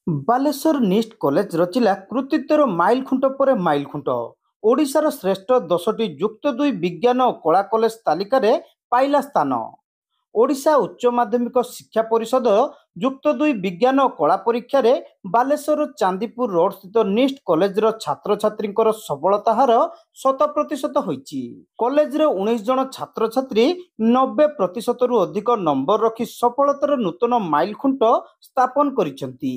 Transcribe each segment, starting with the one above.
Balasore NIST college ରଚିଲା କୃତିତ୍ୱର mile ଖୁଣ୍ଟ ପରେ mile ଖୁଣ୍ଟ। ଓଡ଼ିଶାର ଶ୍ରେଷ୍ଠ 10ଟି ଯୁକ୍ତ 2 ବିଜ୍ଞାନ ଓ କଳା କଲେଜ ତାଲିକାରେ ପାଇଲା ସ୍ଥାନ। ଓଡ଼ିଶା ଉଚ୍ଚ ମାଧ୍ୟମିକ ଶିକ୍ଷା ପରିଷଦ ଯୁକ୍ତ 2 ବିଜ୍ଞାନ ଓ କଳା ପରୀକ୍ଷାରେ ବାଲେଶ୍ୱର ଚାନ୍ଦିପୁର ରୋଡ ସ୍ଥିତ ନିଷ୍ଟ କଲେଜର ଛାତ୍ରଛାତ୍ରୀଙ୍କର ସଫଳତା ହାର 100% ହୋଇଛି। କଲେଜର 19 ଜଣ ଛାତ୍ରଛାତ୍ରୀ 90%ରୁ ଅଧିକ ନମ୍ବର ରଖି ସଫଳତାର ନୂତନ ମାଇଲ ଖୁଣ୍ଟ ସ୍ଥାପନ କରିଛନ୍ତି।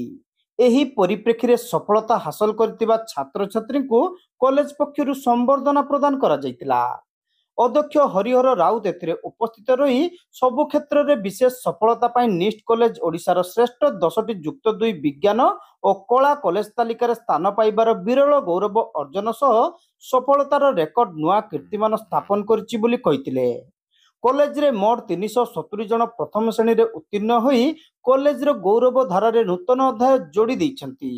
ଏହି ପରିପ୍ରେକ୍ଷୀରେ ସଫଳତା ହାସଲ କରିଥିବା ଛାତ୍ରଛାତ୍ରୀଙ୍କୁ କଲେଜ ପକ୍ଷରୁ ସମ୍ବର୍ଦ୍ଧନା ପ୍ରଦାନ କରାଯାଇଥିଲା। ଅଧ୍ୟକ୍ଷ ହରିହର ରାଉତ ଏଥିରେ ଉପସ୍ଥିତ ରହି ସବୁ କ୍ଷେତ୍ରରେ ବିଶେଷ ସଫଳତା ପାଇଁ ନିଷ୍ଟ କଲେଜ ଓଡ଼ିଶାର ଶ୍ରେଷ୍ଠ 10ଟି ଯୁକ୍ତ 2 ବିଜ୍ଞାନ ଓ କଳା କଲେଜ ତାଲିକାରେ ସ୍ଥାନ ପାଇବାର ବିରଳ ଗୌରବ ଅର୍ଜନ ସହ ସଫଳତାର ରେକର୍ଡ ନୂଆ କୀର୍ତ୍ତିମାନ ସ୍ଥାପନ କରିଛି ବୋଲି କହିଥିଲେ। କଲେଜରେ ମୋଟ 370 ଜଣ ପ୍ରଥମ ଶ୍ରେଣୀରେ ଉତ୍ତୀର୍ଣ୍ଣ ହୋଇ କଲେଜର ଗୌରବ ଧାରାରେ ନୂତନ ଅଧ୍ୟାୟ ଯୋଡ଼ି ଦେଇଛନ୍ତି।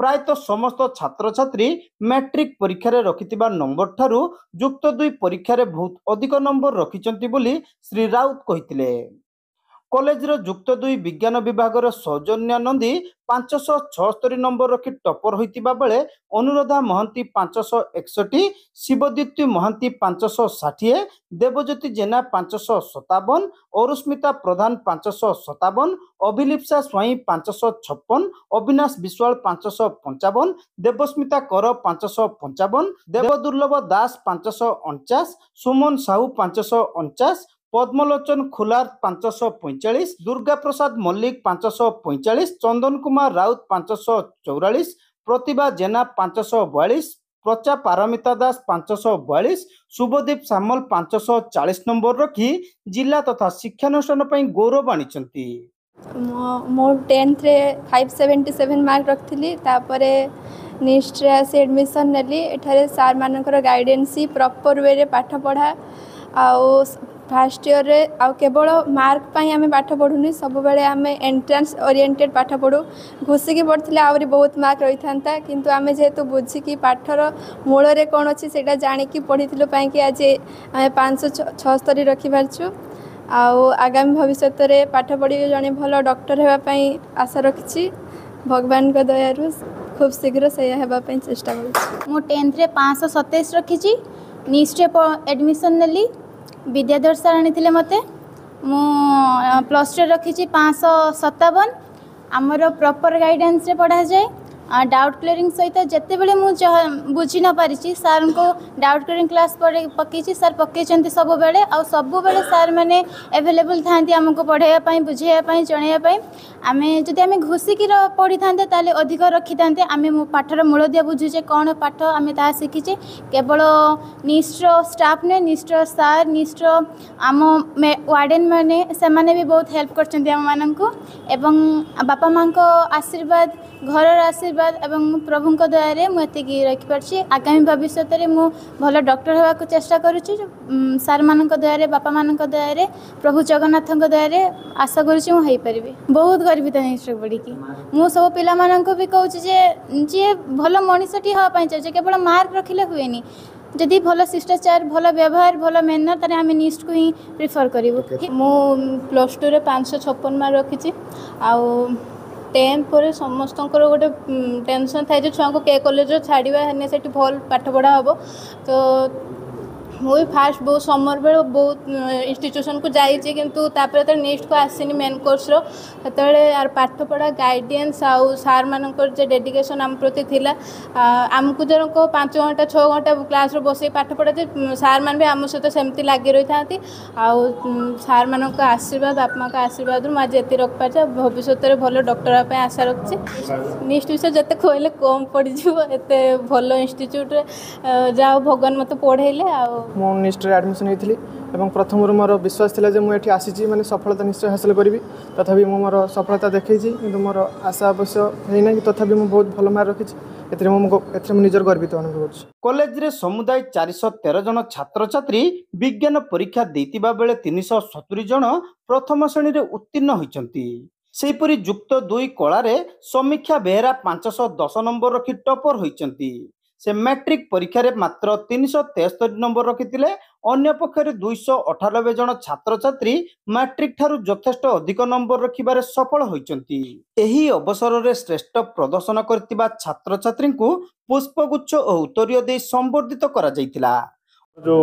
ପ୍ରାୟତଃ ସମସ୍ତ ଛାତ୍ରଛାତ୍ରୀ ମ୍ୟାଟ୍ରିକ ପରୀକ୍ଷାରେ ରଖିଥିବା ନମ୍ବର ଠାରୁ ଯୁକ୍ତ 2 ପରୀକ୍ଷାରେ ବହୁତ ଅଧିକ ନମ୍ବର ରଖିଛନ୍ତି ବୋଲି ଶ୍ରୀ ରାଉତ କହିଥିଲେ। କଲେଜର ଯୁକ୍ତ 2 ବିଜ୍ଞାନ ବିଭାଗର ସୌଜନ୍ୟା ନନ୍ଦୀ 576 ନମ୍ବର ରଖି ଟପର ହୋଇଥିବା ବେଳେ ଅନୁରାଧା ମହାନ୍ତି 561, ଶିବଦୀପ୍ତି ମହାନ୍ତି 560, ଦେବଜ୍ୟୋତି ଜେନା 557, ଅରୁସ୍ମିତା ପ୍ରଧାନ 557, ଅଭିଲିପ୍ସା ସ୍ୱାଇଁ 556, ଅବିନାଶ ବିଶ୍ୱାଳ 555, ଦେବସ୍ମିତା କର 555, ଦେବଦୁର୍ଲଭ ଦାସ 549, ସୁମନ ସାହୁ 549, ପଦ୍ମଲୋଚନ ଖୁଲାର 545, ଦୁର୍ଗା ପ୍ରସାଦ ମଲ୍ଲିକ 545, ଚନ୍ଦନ କୁମାର ରାଉତ 544, ପ୍ରତିଭା ଜେନା 542, ପ୍ରଚା ପାରମିତା ଦାସ 542, ଶୁଭଦୀପ ସାମଲ 540 ନମ୍ବର ରଖି ଜିଲ୍ଲା ତଥା ଶିକ୍ଷାନୁଷ୍ଠାନ ପାଇଁ ଗୌରବ ଆଣିଛନ୍ତି। ମୁଁ 10th ରେ 577 ମାର୍କ ରଖିଥିଲି। ତାପରେ ନିଷ୍ଟରେ ଆସି ଏଡ଼ମିସନ୍ ନେଲି। ଏଠାରେ ସାର୍ମାନଙ୍କର ଗାଇଡ଼େନ୍ସ ପ୍ରପର ୱେରେ ପାଠ ପଢ଼ା ଆଉ ଫାର୍ଷ୍ଟ ଇୟର୍ରେ ଆଉ କେବଳ ମାର୍କ ପାଇଁ ଆମେ ପାଠ ପଢ଼ୁନି, ସବୁବେଳେ ଆମେ ଏଣ୍ଟ୍ରାନ୍ସ ଓରିଏଣ୍ଟେଡ଼ ପାଠ ପଢ଼ୁ। ଘୁଷିକି ପଢ଼ିଥିଲେ ଆହୁରି ବହୁତ ମାର୍କ ରହିଥାନ୍ତା, କିନ୍ତୁ ଆମେ ଯେହେତୁ ବୁଝିକି ପାଠର ମୂଳରେ କ'ଣ ଅଛି ସେଇଟା ଜାଣିକି ପଢ଼ିଥିଲୁ ପାଇଁକି ଆଜି ଆମେ 576 ରଖିପାରିଛୁ। ଆଉ ଆଗାମୀ ଭବିଷ୍ୟତରେ ପାଠ ପଢ଼ିକି ଜଣେ ଭଲ ଡକ୍ଟର ହେବା ପାଇଁ ଆଶା ରଖିଛି। ଭଗବାନଙ୍କ ଦୟାରୁ ଖୁବ୍ ଶୀଘ୍ର ସେଇଆ ହେବା ପାଇଁ ଚେଷ୍ଟା କରୁଛି। ମୁଁ 10th ରେ 527 ରଖିଛି। ନିଷ୍ଟରେ ଏଡ଼ମିସନ୍ ନେଲି, ବିଦ୍ୟାଧର ସାର୍ ଆଣିଥିଲେ ମୋତେ। ମୁଁ +2ରେ ରଖିଛି 557। ଆମର ପ୍ରପର୍ ଗାଇଡ଼ାନ୍ସରେ ପଢ଼ାଯାଏ। डाउट क्लियरिंग सहित जितेबले मुझे बुझी न पारिछि सार को डाउट क्लियरिंग क्लास पकई सार पकई सब बेले आ सब बेले सार मैंने एवेलेबल था आमको पढ़ाई बुझाई जनवाई आम जदि आम घुषिकी पढ़ी था अधिक रखी था आम पाठर मूलदिया बुझुचे कौन पाठ आम ता शिखीचे केवल निष्ठर स्टाफ नुहे निष्ठर सार निष्ठर आम वार्डेन मैंने से भी बहुत हेल्प कर बापा माँ आशीर्वाद घर आशीर्वाद एवं प्रभु दया मुझे रखिपारी आगामी भविष्य में मु भल डॉक्टर होगा चेष्टा करुच्ची सार मान दया बापा मान दया प्रभु जगन्नाथ दया आशा करी बहुत गर्वित निष्ठा पढ़ी मु सब पिला भी कहूँ जी भल मनीषटी हाँपाई चाहिए केवल मार्क रखिले हुए जदि भल शिष्टाचार भल व्यवहार भल मेनर तारे आम निष्ठ को ही प्रिफर करूँ। मु +2 रे 556 मार्क रखी आउ 10th पर समस्त गोटे टेंशन थाए छुआ को के कॉलेज छाड़ा से भल पाठ पढ़ा हम तो मुझे फास्ट बहुत समर बेल बहुत इंस्टीट्यूशन को जाइए किंतु तापर नेक्स्ट को आसनी मेन कोर्स यार पाठ पढ़ा गाइडेंस आउ सार मानकर जे डेडिकेशन आम प्रति थिला आमको जन को 5 घंटा 6 घंटा क्लास बस पाठ पढ़ा सार मान भी आम सहित सेमती लगी रही था आउ सार मान आशीर्वाद बापा माँ आशीर्वाद आज ये रखिपार भविष्य में भल डॉक्टर हाँपाई आशा रखी नेक्स्ट विषय जिते कहले कम पड़ एत भल इंस्टीट्यूट जाओ भगवान मत पढ़ेले मु निष्ठरे एडमिशन होती और प्रथम मोर विश्वास था जो मुझे आसी मैंने सफलता निश्चय हासिल करी तथापि मोर सफलता देखी कि मोर आशा अवश्य होना कि तथापि मुझे बहुत भल मार्क रखी निजर गर्वित अनुभव कर कॉलेज रे समुदाय 413 जन छात्र छात्री विज्ञान परीक्षा देतिबा बेले 370 जन प्रथम श्रेणी रे उत्तीर्ण होइचंती। सेहीपरि युक्त 2 कला रे समीक्षा बेहरा 510 नंबर रखी टपर होइचंती। से मैट्रिक परीक्षा रे मात्र 373 नंबर रखिथिले। अन्य पक्षरे 298 जन छात्र छात्री मैट्रिक ठारू यथेष्ट अधिक नंबर रखिबारे सफल होइचंती। एही अवसर रे श्रेष्ठ प्रदर्शन करथिबा छात्र छात्री को पुष्पगुच्छ और उत्तरीय दे संबर्धित करा जायतिला। जो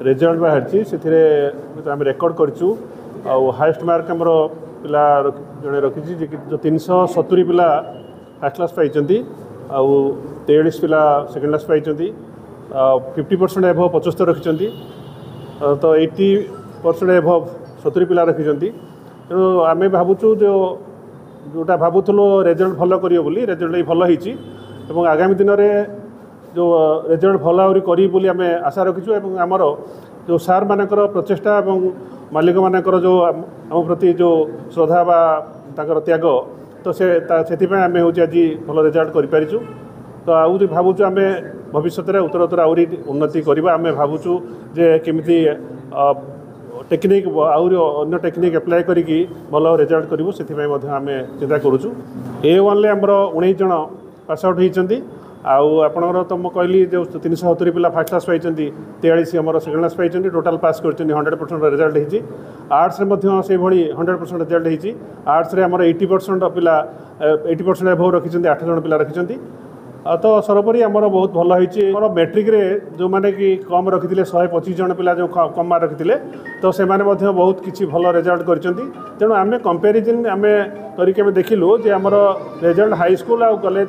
रिजल्ट बाहर से आम रेकर्ड करूँ आउ हाइस्ट मार्क आमर पिला जड़े रखी जो 370 पिला फर्स्ट क्लास पाई, आउ 43 पिला सेकेंड क्लास पाई, 50% एभव 75 रखिंट, तो 80% एभव 70 पिला रखिंट। तेणु आम भावुँ जोटा भावुलु रेजल्ट भल कर रेजल्ट भल हो आगामी दिन में जो रेजल्ट भल आहरी करी आम आशा रखीचु। आमर जो सार मानकर प्रचेषा और मालिक मानकर जो आम प्रति जो श्रद्धा बा ताकर त्याग, तो से आम हूँ आज भल रेजल्ट करूँ। तो आहरी भावुँ आम भविष्य में उत्तरोत्तर आहरी उन्नति करवा। आम भावुँ जे केमिति टेक्निक आहरी अन्य टेक्निक एप्लाय करी भल रेजल्ट करूँ, से आम चिंता करूँ। A1 आमर 19 जन पास आउट होती। आपणकर तो मुझे कहली जो 370 पिला फर्स्ट क्लास पाई, 43 आम सेकेंड क्लास पाई, टोटाल पास कर 100% रिजल्ट होती। आर्ट्स से भाई 100% रिजल्ट होती। आर्ट्स आम 80% पिला 80% एभव रखी 8 जन पिला रखी। तो सर्वोपरि आमर बहुत भल हो मैट्रिक रे जो मैंने कि कम रखी 125 जन पिला जो कम मार्क रखी, तो से बहुत किसी भल रिजल्ट कर। तेणु आम कंपेरिजन आम करके देखिलु जे आमर रिजल्ट हाई स्कूल आ कॉलेज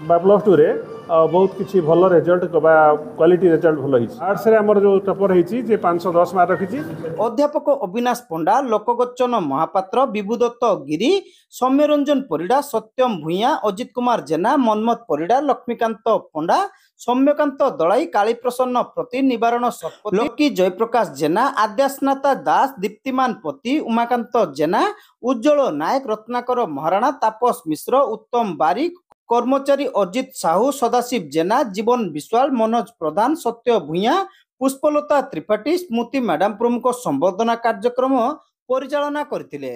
प्लस टू रे बहुत किसी भल रिजल्ट क्वालिटी रिजल्ट भल होती। आर्ट्स रे आमर जो टॉपर होती 510 मार्क रखी। अध्यापक अविनाश पंडा, लोकगोचन महापात्र, विभुदत्त गिरी, सौम्यरंजन परिडा, सत्यम भूया, अजित कुमार जेना, मनमथ परिडा, लक्ष्मीकांत पंडा, सौम्यकांत दलाई, कालीप्रसन्न प्रति, निवारण शतपथी, लकी जयप्रकाश जेना, आद्यास्नाता दास, दीप्तिमान पति, उमाकांत जेना, उज्जवल नायक, रत्नाकर महाराणा, तापस मिश्र, उत्तम बारिक, कर्मचारी अजित साहू, सदाशिव जेना, जीवन विश्वाल, मनोज प्रधान, सत्य भूया, पुष्पलता त्रिपाठी, स्मृति मैडम प्रमुख संबर्धना कार्यक्रम परिचालना करथिले।